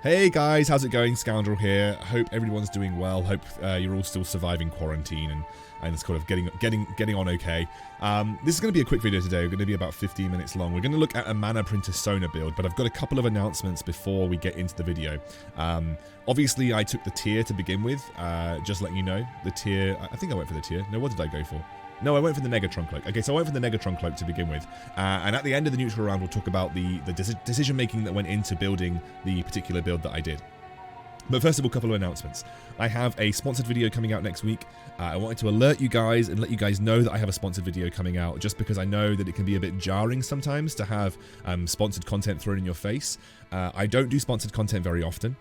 Hey guys, how's it going? Scoundrel here. Hope everyone's doing well. Hope you're all still surviving quarantine and it's kind of getting on okay. This is going to be a quick video today. We're going to be about 15 minutes long. We're going to look at a mana printer Sona build, but I've got a couple of announcements before we get into the video. Obviously, I took the tier to begin with. Just letting you know, the tier. I think I went for the tier. No, what did I go for? No, I went for the Negatron Cloak. Okay, so I went for the Negatron Cloak to begin with. And at the end of the neutral round, we'll talk about the decision-making that went into building the particular build that I did. But first of all, a couple of announcements. I have a sponsored video coming out next week. I wanted to alert you guys and let you guys know that I have a sponsored video coming out, just because I know that it can be a bit jarring sometimes to have sponsored content thrown in your face. I don't do sponsored content very often.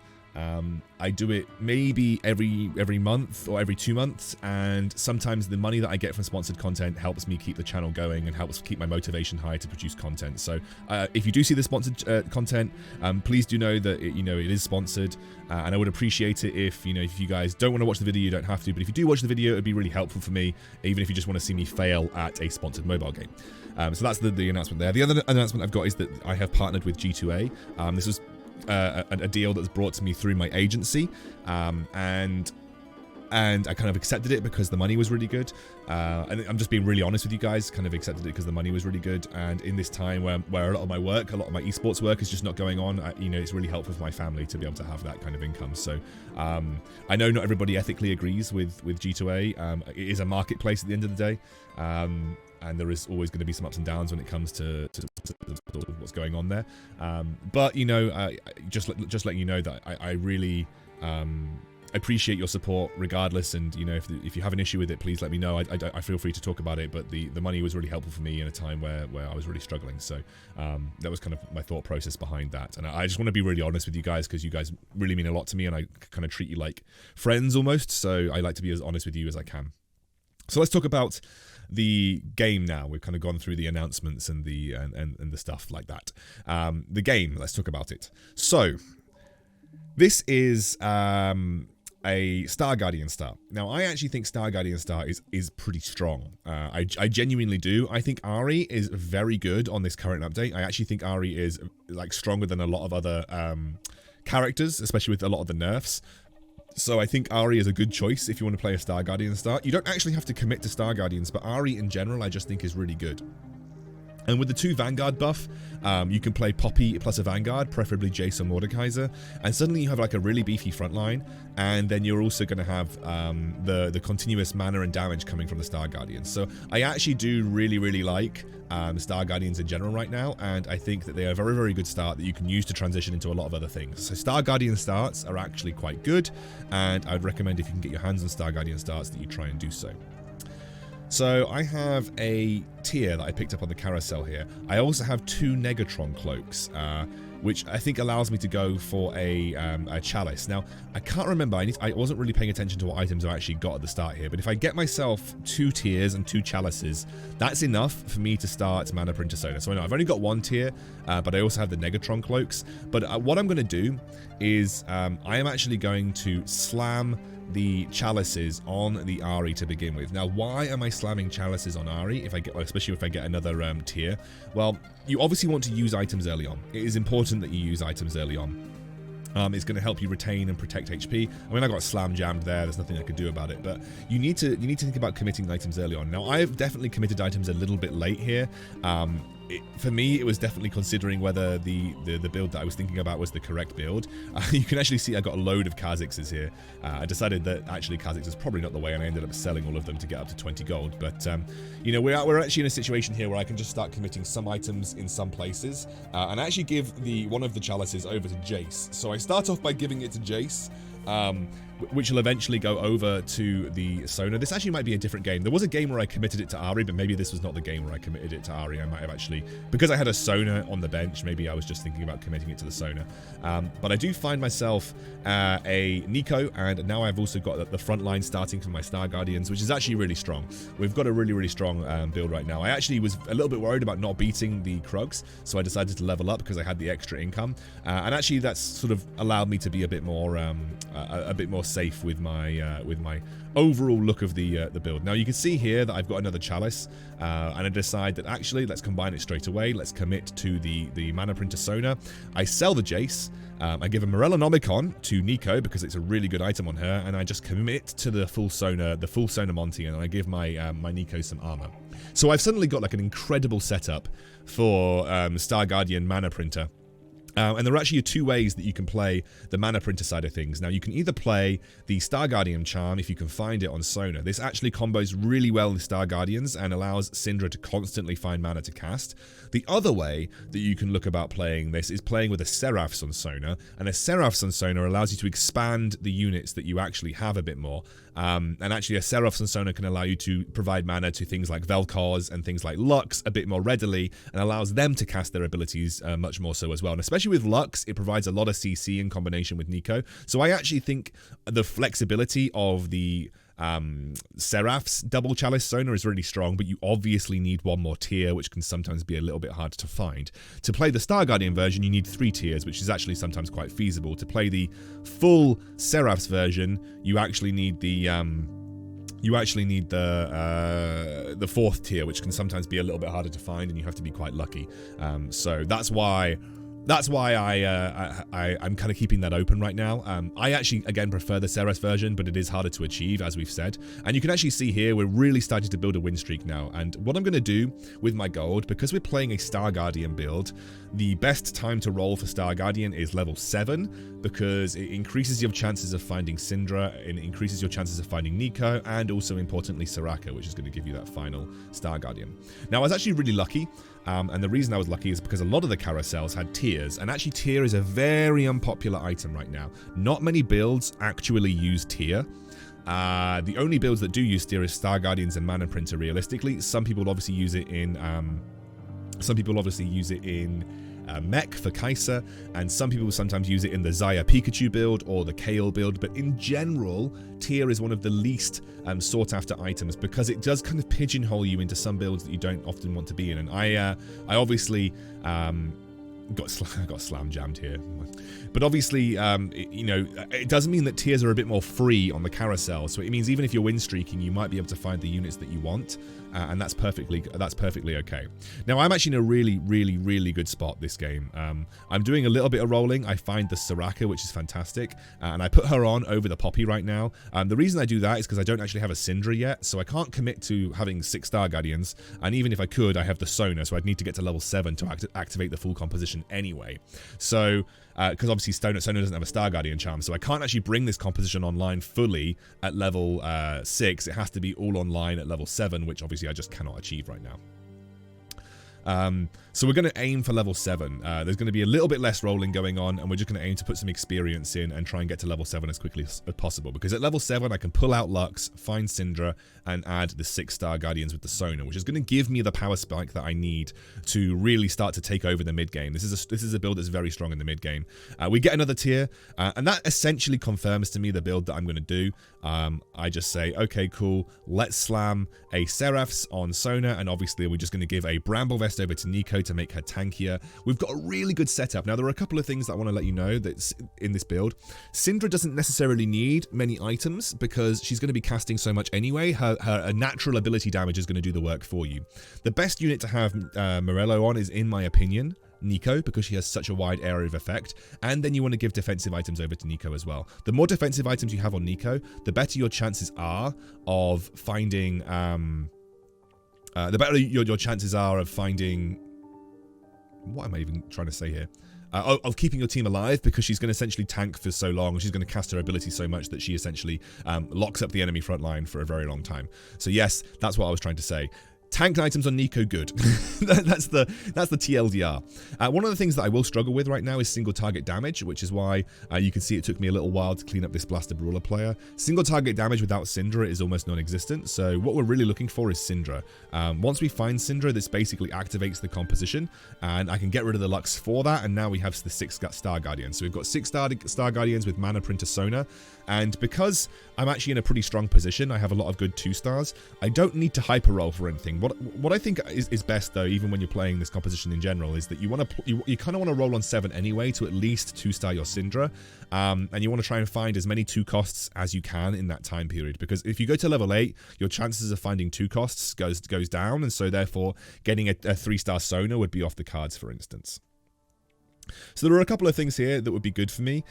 I do it maybe every month or every 2 months, and sometimes the money that I get from sponsored content helps me keep the channel going and helps keep my motivation high to produce content. So if you do see the sponsored content, please do know that it is sponsored, and I would appreciate it if you guys don't want to watch the video, you don't have to, but if you do watch the video, it would be really helpful for me, even if you just want to see me fail at a sponsored mobile game. So that's the announcement there. The other announcement I've got is that I have partnered with G2A. This was a deal that's brought to me through my agency, and I kind of accepted it because the money was really good, and I'm just being really honest with you guys, kind of accepted it because the money was really good, and in this time where a lot of my esports work is just not going on, it's really helpful for my family to be able to have that kind of income. So I know not everybody ethically agrees with G2A. It is a marketplace at the end of the day, and there is always going to be some ups and downs when it comes to what's going on there. But just letting you know that I really appreciate your support regardless, and if you have an issue with it, please let me know. I feel free to talk about it, but the money was really helpful for me in a time where I was really struggling. So that was kind of my thought process behind that, and I just want to be really honest with you guys because you guys really mean a lot to me, and I kind of treat you like friends almost, so I like to be as honest with you as I can. So let's talk about the game now. We've kind of gone through the announcements and the stuff like that. The game, let's talk about it. So this is a Star Guardian Star. Now, I actually think Star Guardian Star is pretty strong. I genuinely do. I think Ahri is very good on this current update. I actually think Ahri is stronger than a lot of other characters, especially with a lot of the nerfs. So I think Ahri is a good choice if you want to play a Star Guardian Star. You don't actually have to commit to Star Guardians, but Ahri in general I just think is really good. And with the 2 Vanguard buff, you can play Poppy plus a Vanguard, preferably Jace or Mordekaiser, and suddenly you have a really beefy front line, and then you're also going to have the continuous mana and damage coming from the Star Guardians. So I actually do really like Star Guardians in general right now, and I think that they are a very good start that you can use to transition into a lot of other things. So Star Guardian starts are actually quite good, and I'd recommend if you can get your hands on Star Guardian starts that you try and do so. So I have a tier that I picked up on the carousel here. I also have 2 Negatron Cloaks, which I think allows me to go for a chalice. Now, I can't remember, I wasn't really paying attention to what items I actually got at the start here, but if I get myself 2 tiers and 2 chalices, that's enough for me to start Mana Printer Sona. So I know I've only got 1 tier, but I also have the Negatron Cloaks. But what I'm going to do is I am actually going to slam the chalices on the Ahri to begin with. Now, why am I slamming chalices on Ahri especially if I get another tier? Well, you obviously want to use items early on. It is important that you use items early on. It's going to help you retain and protect HP. I mean, I got slam jammed there. There's nothing I could do about it. But you need to think about committing items early on. Now, I've definitely committed items a little bit late here. For me, it was definitely considering whether the build that I was thinking about was the correct build. You can actually see I got a load of Kha'Zixes here. I decided that actually Kha'Zix is probably not the way, and I ended up selling all of them to get up to 20 gold. But we're actually in a situation here where I can just start committing some items in some places, and actually give one of the chalices over to Jace. So I start off by giving it to Jace, which will eventually go over to the Sona. This actually might be a different game. There was a game where I committed it to Ahri, but maybe this was not the game where I committed it to Ahri. I might have actually, because I had a Sona on the bench, maybe I was just thinking about committing it to the Sona. But I do find myself a Nico, and now I've also got the front line starting from my Star Guardians, which is actually really strong. We've got a really strong build right now. I actually was a little bit worried about not beating the Krugs, so I decided to level up because I had the extra income. And actually that's sort of allowed me to be a bit more a bit more safe with my overall look of the build. Now you can see here that I've got another chalice, and I decide that actually let's combine it straight away. Let's commit to the mana printer Sona. I sell the Jace. I give a Morellonomicon to Nico because it's a really good item on her, and I just commit to the full Sona Monty, and I give my my Nico some armor. So I've suddenly got like an incredible setup for Star Guardian mana printer. And there are actually two ways that you can play the mana printer side of things. Now, you can either play the Star Guardian charm if you can find it on Sona. This actually combos really well with Star Guardians and allows Syndra to constantly find mana to cast. The other way that you can look about playing this is playing with a Seraphs on Sona, and a Seraphs on Sona allows you to expand the units that you actually have a bit more. And actually a Seraphs on Sona can allow you to provide mana to things like Vel'Koz and things like Lux a bit more readily, and allows them to cast their abilities much more so as well. And especially with Lux, it provides a lot of CC in combination with Nico. So I actually think the flexibility of the Seraph's double chalice Sona is really strong, but you obviously need one more tier, which can sometimes be a little bit hard to find. To play the Star Guardian version, you need 3 tiers, which is actually sometimes quite feasible. To play the full Seraph's version, you actually need the 4th tier, which can sometimes be a little bit harder to find, and you have to be quite lucky. So that's why I'm kind of keeping that open right now. I actually, again, prefer the Seraph's version, but it is harder to achieve, as we've said. And you can actually see here, we're really starting to build a win streak now. And what I'm going to do with my gold, because we're playing a Star Guardian build, the best time to roll for Star Guardian is level 7, because it increases your chances of finding Syndra, it increases your chances of finding Nico, and also, importantly, Soraka, which is going to give you that final Star Guardian. Now, I was actually really lucky. And the reason I was lucky is because a lot of the carousels had tiers, and actually tier is a very unpopular item right now. Not many builds actually use tier. The only builds that do use tier is Star Guardians and Mana Printer realistically. Some people obviously use it in Mech for Kai'Sa, and some people sometimes use it in the Xayah Pikachu build or the Kale build, but in general, tier is one of the least sought after items because it does kind of pigeonhole you into some builds that you don't often want to be in. And I obviously got slam jammed here, but obviously it does mean that tiers are a bit more free on the carousel, so it means even if you're win streaking, you might be able to find the units that you want, and that's perfectly okay. Now I'm actually in a really good spot this game. I'm doing a little bit of rolling. I find the Soraka, which is fantastic, and I put her on over the Poppy right now. The reason I do that is because I don't actually have a Syndra yet, so I can't commit to having 6 Star Guardians, and even if I could, I have the Sona, so I'd need to get to level 7 to activate the full composition anyway. So because obviously Sona doesn't have a Star Guardian charm, so I can't actually bring this composition online fully at level 6. It has to be all online at level 7, which obviously I just cannot achieve right now. So we're going to aim for level 7. There's going to be a little bit less rolling going on, and we're just going to aim to put some experience in and try and get to level 7 as quickly as possible, because at level 7 I can pull out Lux, find Syndra, and add the 6 Star Guardians with the Sona, which is going to give me the power spike that I need to really start to take over the mid game. This is a build that's very strong in the mid game. We get another tier, and that essentially confirms to me the build that I'm going to do. I just say, okay, cool, let's slam a Seraphs on Sona, and obviously we're just going to give a Bramble Vest over to Nico to make her tankier. We've got a really good setup. Now, there are a couple of things that I want to let you know that's in this build. Syndra doesn't necessarily need many items because she's going to be casting so much anyway. Her natural ability damage is going to do the work for you. The best unit to have Morello on is, in my opinion, Nico, because she has such a wide area of effect, and then you want to give defensive items over to Nico as well. The more defensive items you have on Nico, the better your chances are of finding your chances are of finding, what am I even trying to say here? Of keeping your team alive, because she's going to essentially tank for so long. She's going to cast her ability so much that she essentially locks up the enemy front line for a very long time. So yes, that's what I was trying to say. Tanked items on Nico, good. that's the TLDR. One of the things that I will struggle with right now is single target damage, which is why you can see it took me a little while to clean up this Blaster Brawler player. Single target damage without Syndra is almost non-existent, so what we're really looking for is Syndra. Once we find Syndra, this basically activates the composition, and I can get rid of the Lux for that, and now we have the 6 Star Guardians. So we've got 6 Star Guardians with Mana Printer Sona, and because I'm actually in a pretty strong position, I have a lot of good 2 stars, I don't need to hyper roll for anything, What I think is best, though, even when you're playing this composition in general, is that you kind of want to roll on 7 anyway to at least 2-star your Syndra, and you want to try and find as many 2 costs as you can in that time period, because if you go to level 8, your chances of finding 2 costs goes down, and so therefore getting a 3-star Sona would be off the cards, for instance. So there are a couple of things here that would be good for me.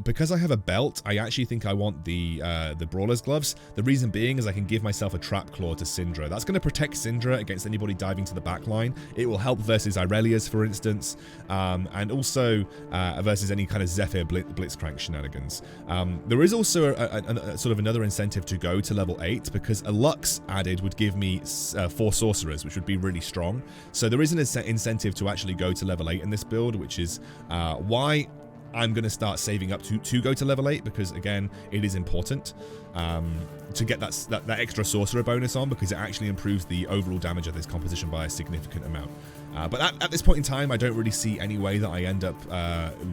Because I have a belt, I actually think I want the Brawler's Gloves. The reason being is I can give myself a Trap Claw to Syndra. That's going to protect Syndra against anybody diving to the back line. It will help versus Irelias, for instance, and also versus any kind of Zephyr Blitzcrank shenanigans. There is also a sort of another incentive to go to level 8, because a Lux added would give me 4 Sorcerers, which would be really strong. So there is an incentive to actually go to level 8 in this build, which is why I'm going to start saving up to go to level 8, because again, it is important to get that extra sorcerer bonus on, because it actually improves the overall damage of this composition by a significant amount. But at this point in time, I don't really see any way that I end up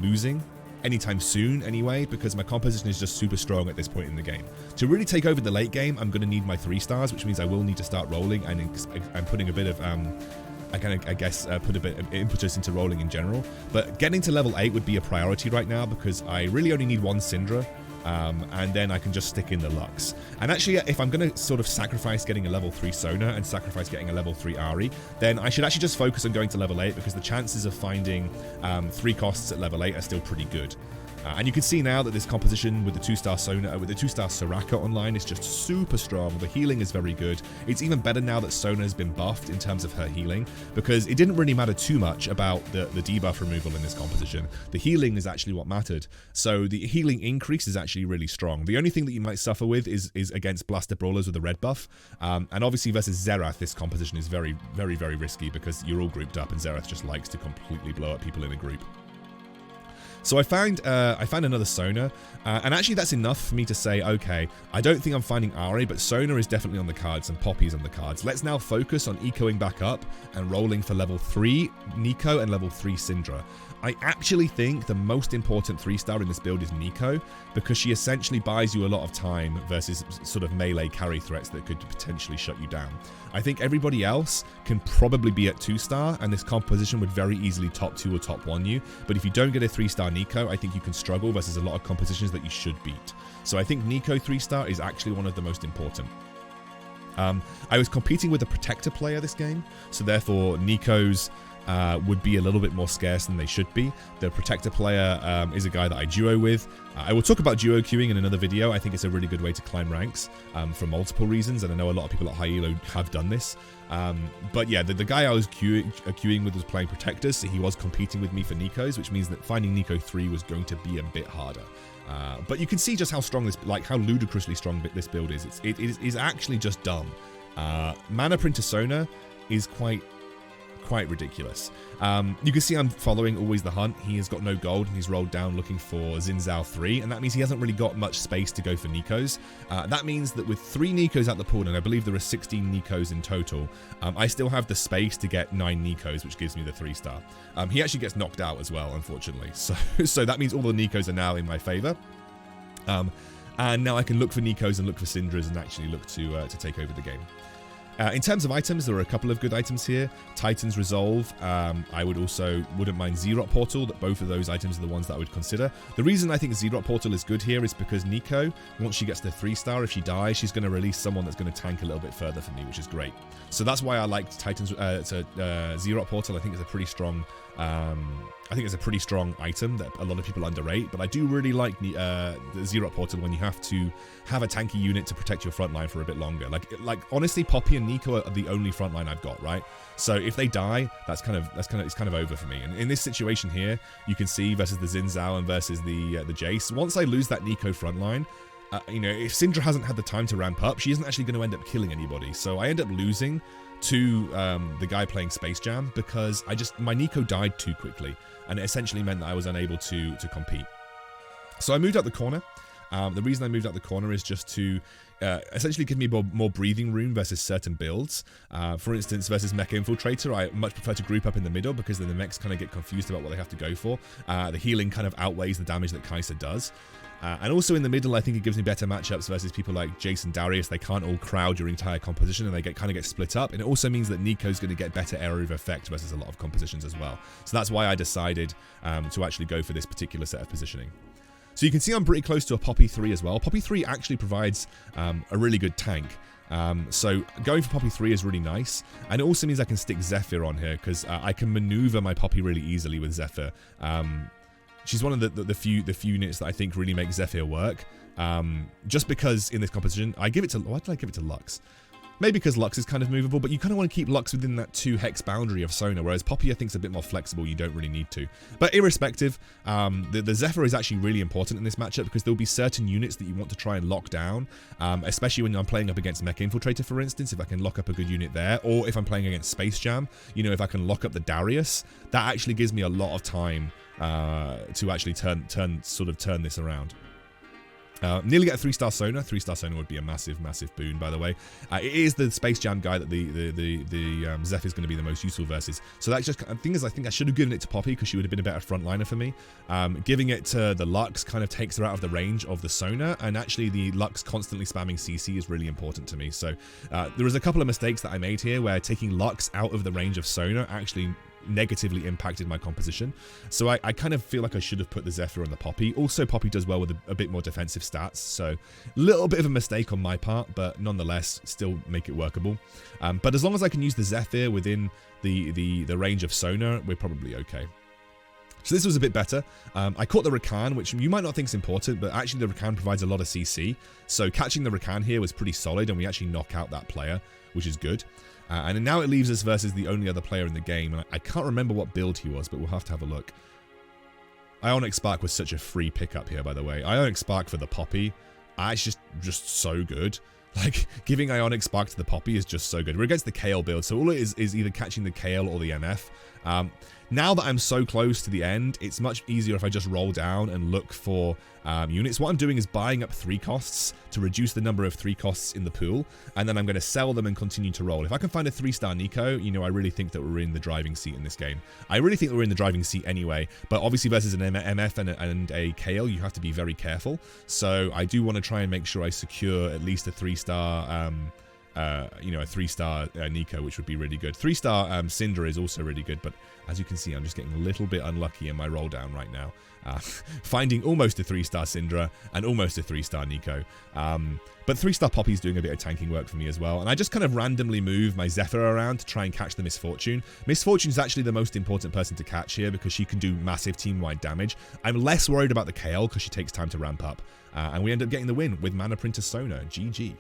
losing anytime soon anyway, because my composition is just super strong at this point in the game. To really take over the late game, I'm going to need my 3 stars, which means I will need to start rolling, and I'm putting a bit of I guess put a bit of impetus into rolling in general. But getting to level 8 would be a priority right now, because I really only need 1 Syndra, and then I can just stick in the Lux. And actually, if I'm going to sort of sacrifice getting a level 3 Sona and sacrifice getting a level 3 Ari, then I should actually just focus on going to level 8, because the chances of finding 3 costs at level 8 are still pretty good. And you can see now that this composition with the 2-star Sona, with the 2-star Soraka online is just super strong. The healing is very good. It's even better now that Sona has been buffed in terms of her healing, because it didn't really matter too much about the debuff removal in this composition. The healing is actually what mattered. So the healing increase is actually really strong. The only thing that you might suffer with is against Blaster Brawlers with a red buff. And obviously versus Xerath, this composition is very, very, very risky, because you're all grouped up and Xerath just likes to completely blow up people in a group. So I found another Sona, and actually that's enough for me to say, okay, I don't think I'm finding Ari, but Sona is definitely on the cards and Poppy's on the cards. Let's now focus on ecoing back up and rolling for level 3 Nico and level 3 Syndra. I actually think the most important 3-star in this build is Nico, because she essentially buys you a lot of time versus sort of melee carry threats that could potentially shut you down. I think everybody else can probably be at 2-star, and this composition would very easily top 2 or top 1 you, but if you don't get a 3-star Nico, I think you can struggle versus a lot of compositions that you should beat. So I think Nico 3-star is actually one of the most important. I was competing with a Protector player this game, so therefore Nico's would be a little bit more scarce than they should be. The Protector player is a guy that I duo with. I will talk about duo queuing in another video. I think it's a really good way to climb ranks for multiple reasons, and I know a lot of people at high elo have done this. But yeah, the guy I was queuing with was playing Protectors, so he was competing with me for Nikos, which means that finding Nico 3 was going to be a bit harder. But you can see just how strong this, like how ludicrously strong this build is. It is actually just dumb. Mana Printer Sona is quite ridiculous. You can see I'm following Always the Hunt. He has got no gold, and he's rolled down looking for Xin Zhao 3, and that means he hasn't really got much space to go for Nikos. That means that with 3 Nikos out the pool, and I believe there are 16 Nikos in total, I still have the space to get 9 Nikos, which gives me the 3-star. He actually gets knocked out as well, unfortunately. So that means all the Nikos are now in my favor. And now I can look for Nikos and look for Syndras and actually look to take over the game. In terms of items, there are a couple of good items here. Titan's Resolve. I wouldn't mind Xerot Portal. That both of those items are the ones that I would consider. The reason I think Xerot Portal is good here is because Nico, once she gets the 3-star, if she dies, she's going to release someone that's going to tank a little bit further for me, which is great. So that's why I liked Titan's Xerot Portal. I think it's a pretty strong. I think it's a pretty strong item that a lot of people underrate, but I do really like the Xerot Portal when you have to have a tanky unit to protect your front line for a bit longer. Like honestly, Poppy and Nico are the only front line I've got, right? So if they die, it's kind of over for me. And in this situation here, you can see versus the Xin Zhao and versus the Jace. Once I lose that Nico front line, if Syndra hasn't had the time to ramp up, she isn't actually going to end up killing anybody. So I end up losing to the guy playing Space Jam because my Nico died too quickly, and it essentially meant that I was unable to compete. So I moved out the corner. The reason I moved out the corner is just to essentially give me more breathing room versus certain builds. For instance, versus Mech Infiltrator, I much prefer to group up in the middle because then the mechs kind of get confused about what they have to go for. The healing kind of outweighs the damage that Kai'Sa does. And also in the middle, I think it gives me better matchups versus people like Jason Darius. They can't all crowd your entire composition and they kind of get split up. And it also means that Nico's going to get better area of effect versus a lot of compositions as well. So that's why I decided to actually go for this particular set of positioning. So you can see I'm pretty close to a Poppy 3 as well. Poppy 3 actually provides a really good tank. So going for Poppy 3 is really nice. And it also means I can stick Zephyr on here because I can maneuver my Poppy really easily with Zephyr. She's one of the few units that I think really make Zephyr work. Just because in this composition, why did I give it to Lux? Maybe because Lux is kind of movable, but you kind of want to keep Lux within that 2 hex boundary of Sona, whereas Poppy I think is a bit more flexible, you don't really need to. But irrespective, the Zephyr is actually really important in this matchup because there'll be certain units that you want to try and lock down, especially when I'm playing up against Mech Infiltrator, for instance, if I can lock up a good unit there, or if I'm playing against Space Jam, you know, if I can lock up the Darius, that actually gives me a lot of time to actually turn this around. Nearly get a 3-star Sona. 3-star Sona would be a massive boon, by the way. It is the Space Jam guy that the Zephyr is going to be the most useful versus. So that's just, the thing is, I think I should have given it to Poppy because she would have been a better frontliner for me. Giving it to the Lux kind of takes her out of the range of the Sona, and actually the Lux constantly spamming CC is really important to me. So there was a couple of mistakes that I made here where taking Lux out of the range of Sona actually negatively impacted my composition. So I kind of feel like I should have put the Zephyr on the Poppy. Also, Poppy does well with a bit more defensive stats, so a little bit of a mistake on my part, but nonetheless, still make it workable. But as long as I can use the Zephyr within the range of Sona, we're probably okay. So this was a bit better. I caught the Rakan, which you might not think is important, but actually the Rakan provides a lot of CC. So catching the Rakan here was pretty solid, and we actually knock out that player, which is good. And now it leaves us versus the only other player in the game. And I can't remember what build he was, but we'll have to have a look. Ionic Spark was such a free pickup here, by the way. Ionic Spark for the Poppy, it's just so good. Like, giving Ionic Spark to the Poppy is just so good. We're against the Kale build, so all it is either catching the Kale or the MF. Now that I'm so close to the end, it's much easier if I just roll down and look for units. What I'm doing is buying up 3 costs to reduce the number of 3 costs in the pool, and then I'm going to sell them and continue to roll. If I can find a 3-star Nico, you know, I really think that we're in the driving seat in this game. I really think that we're in the driving seat anyway, but obviously versus an MF and a Kale, you have to be very careful. So I do want to try and make sure I secure at least a 3-star you know, a 3-star Nico, which would be really good. 3-star Syndra is also really good, but as you can see, I'm just getting a little bit unlucky in my roll down right now. Finding almost a 3-star Syndra and almost a 3-star Nico. But 3-star Poppy's doing a bit of tanking work for me as well. And I just kind of randomly move my Zephyr around to try and catch the Misfortune. Misfortune's actually the most important person to catch here because she can do massive team-wide damage. I'm less worried about the Kale because she takes time to ramp up. And we end up getting the win with Mana Printer Sona. GG.